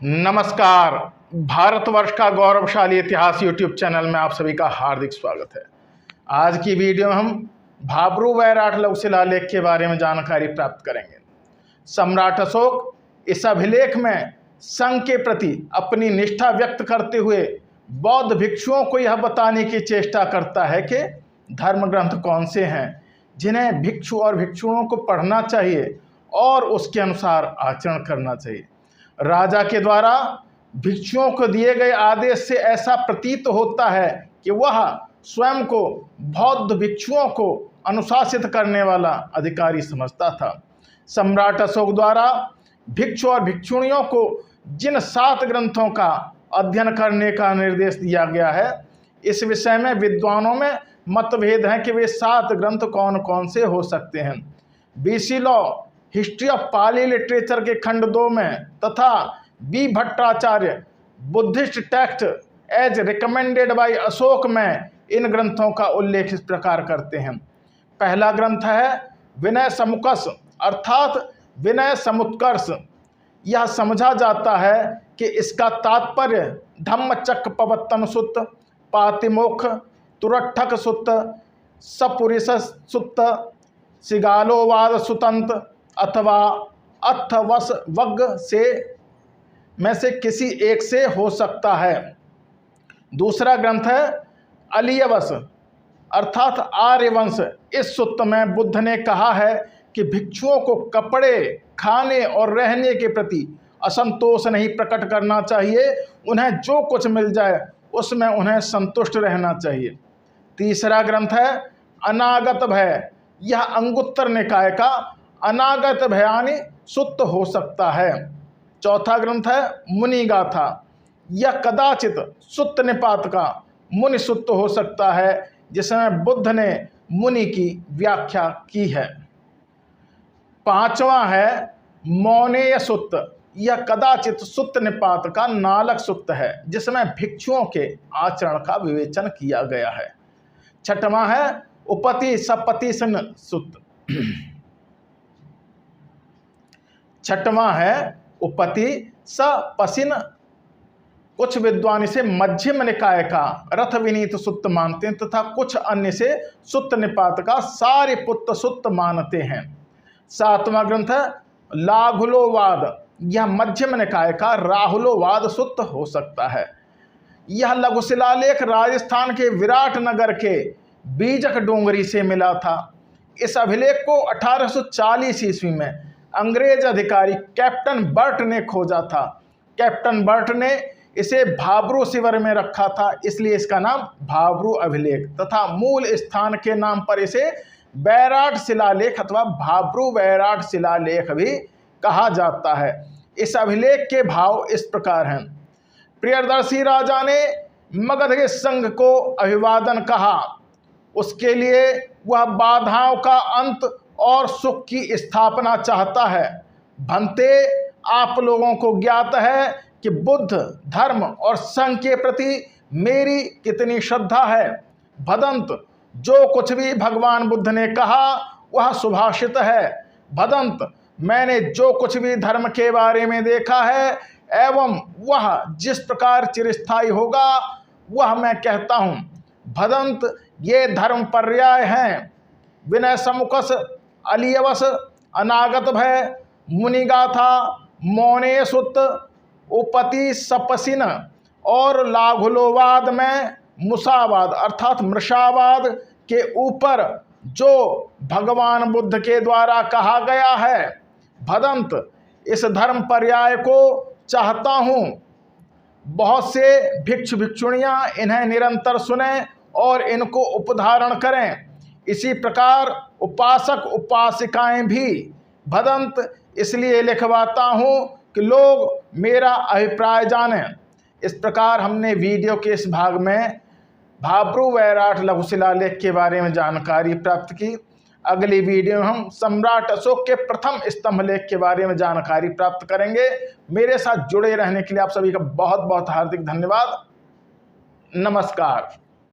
नमस्कार। भारतवर्ष का गौरवशाली इतिहास यूट्यूब चैनल में आप सभी का हार्दिक स्वागत है। आज की वीडियो में हम भाब्रू वैराट लघु शिलालेख के बारे में जानकारी प्राप्त करेंगे। सम्राट अशोक इस अभिलेख में संघ के प्रति अपनी निष्ठा व्यक्त करते हुए बौद्ध भिक्षुओं को यह बताने की चेष्टा करता है कि धर्म ग्रंथ कौन से हैं जिन्हें भिक्षु और भिक्षुओं को पढ़ना चाहिए और उसके अनुसार आचरण करना चाहिए। राजा के द्वारा भिक्षुओं को दिए गए आदेश से ऐसा प्रतीत होता है कि वह स्वयं को बौद्ध भिक्षुओं को अनुशासित करने वाला अधिकारी समझता था। सम्राट अशोक द्वारा भिक्षु और भिक्षुणियों को जिन 7 ग्रंथों का अध्ययन करने का निर्देश दिया गया है, इस विषय में विद्वानों में मतभेद है कि वे 7 ग्रंथ कौन कौन से हो सकते हैं। B C Law history of Pali literature के खंड 2 में तथा B Bhattacharya Buddhist text as recommended by Ashok में इन ग्रंथों का उल्लेख इस प्रकार करते हैं। पहला ग्रंथ है विनय समुकस अर्थात विनय समुत्कर्ष। यह समझा जाता है कि इसका तात्पर्य धम्मचक्र पवत्तन सुत्त, पातिमोक्ष, तुरठक सुत्त, सपुरिस सुत्त, सिगालोवाद सुतंत अथवा अथवस वग से में से किसी एक से हो सकता है। दूसरा ग्रंथ है अलियवस अर्थात आर्यवंश। इस सुत्त में बुद्ध ने कहा है कि भिक्षुओं को कपड़े, खाने और रहने के प्रति असंतोष नहीं प्रकट करना चाहिए। उन्हें जो कुछ मिल जाए उसमें उन्हें संतुष्ट रहना चाहिए। तीसरा ग्रंथ है अनागत भय। यह अंगुत्तर निकाय का अनागत भयानी सुत्त हो सकता है। चौथा ग्रंथ है मुनि गाथा। यह कदाचित सुत्त निपात का मुनि सुत्त हो सकता है जिसमें बुद्ध ने मुनि की व्याख्या की है। पांचवा है मौनेय सुत्त। यह कदाचित सुत्त निपात का नालक सुत्त है जिसमें भिक्षुओं के आचरण का विवेचन किया गया है। छठवां है उपति सपतिसन सुत्त। छठवां है उपति सपसिन। कुछ विद्वान इसे मध्यम निकाय का रथ विनीत सुत्त मानते हैं तथा कुछ अन्य से सुत्त निपात का सारिपुत्त सुत्त मानते हैं। सातवां ग्रंथ है लाघुलोवाद। यह मध्यम निकाय का राहुलोवाद सुत्त हो सकता है। यह लघु शिलालेख राजस्थान के विराट नगर के बीजक डोंगरी से मिला था। इस अभिलेख को 1840 ईस्वी में अंग्रेज अधिकारी कैप्टन बर्ट ने खोजा था। कैप्टन बर्ट ने इसे भाब्रू शिविर में रखा था, इसलिए इसका नाम भाब्रू अभिलेख तथा मूल स्थान के नाम पर इसे वैराट शिलालेख अथवा भाब्रू वैराट शिलालेख भी कहा जाता है। इस अभिलेख के भाव इस प्रकार हैं। प्रियदर्शी राजा ने मगध के संघ को अभिवादन कहा। उसके लिए वह बाधाओं का अंत और सुख की स्थापना चाहता है। भंते, आप लोगों को ज्ञात है कि बुद्ध धर्म और संघ के प्रति मेरी कितनी श्रद्धा है। भदंत, जो कुछ भी भगवान बुद्ध ने कहा वह सुभाषित है। भदंत, मैंने जो कुछ भी धर्म के बारे में देखा है एवं वह जिस प्रकार चिरस्थायी होगा वह मैं कहता हूँ। भदंत, ये धर्म पर्याय हैं। विनय समुकस, अलियवस, अनागत भय, मुनिगाथा, मौनेय सुत्त, उपति सपसिन और लाघुलोवाद में मुसावाद अर्थात मृषावाद के ऊपर जो भगवान बुद्ध के द्वारा कहा गया है। भदंत, इस धर्म पर्याय को चाहता हूँ। बहुत से भिक्षु भिक्षुणियाँ इन्हें निरंतर सुने और इनको उपधारण करें। इसी प्रकार उपासक उपासिकाएं भी। भदंत, इसलिए लिखवाता हूँ कि लोग मेरा अभिप्राय जानें। इस प्रकार हमने वीडियो के इस भाग में भाब्रू वैराट लघु शिलालेख के बारे में जानकारी प्राप्त की। अगली वीडियो में हम सम्राट अशोक के प्रथम स्तंभ लेख के बारे में जानकारी प्राप्त करेंगे। मेरे साथ जुड़े रहने के लिए आप सभी का बहुत बहुत हार्दिक धन्यवाद। नमस्कार।